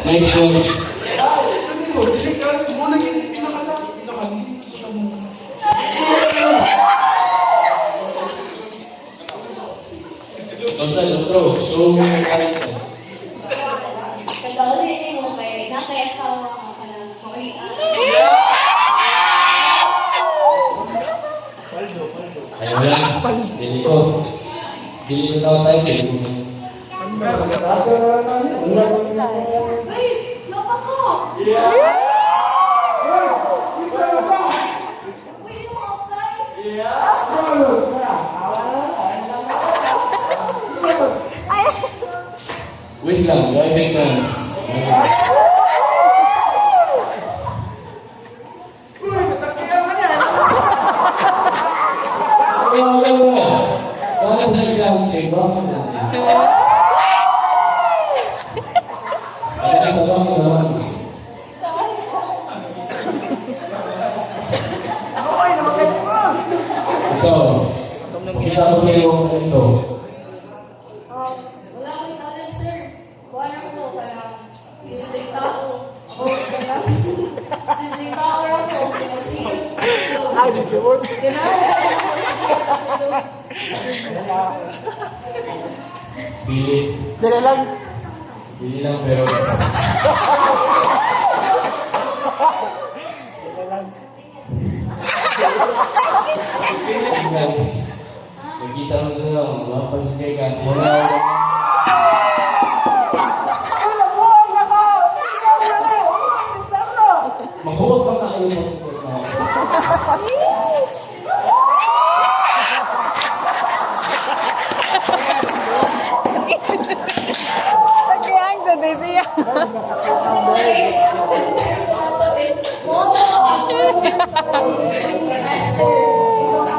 Next. Basta, doktor. So, may karin sa. Kadali mo kay nakay asawa ka ng Korean. Ayaw lang. Dili ko. Dili sa tao tayo. Dili ko. Wait! Lopa ko! Pwede mo apply? Wait lang. Driving chance. Bakit sa chance? Bakit na? Bakit naman? Ito. Kita ko sa iyo ito. Wala ko yung talent, sir. Buwan ko, kaya simpleng tao. Simpleng tao lang ko, kaya Ay, di ko. Dili lang. Bili lang pero nakita mo sa mga pagsigagan. Wala. Mabuot pa na kayo ng Kaya ang sa siya.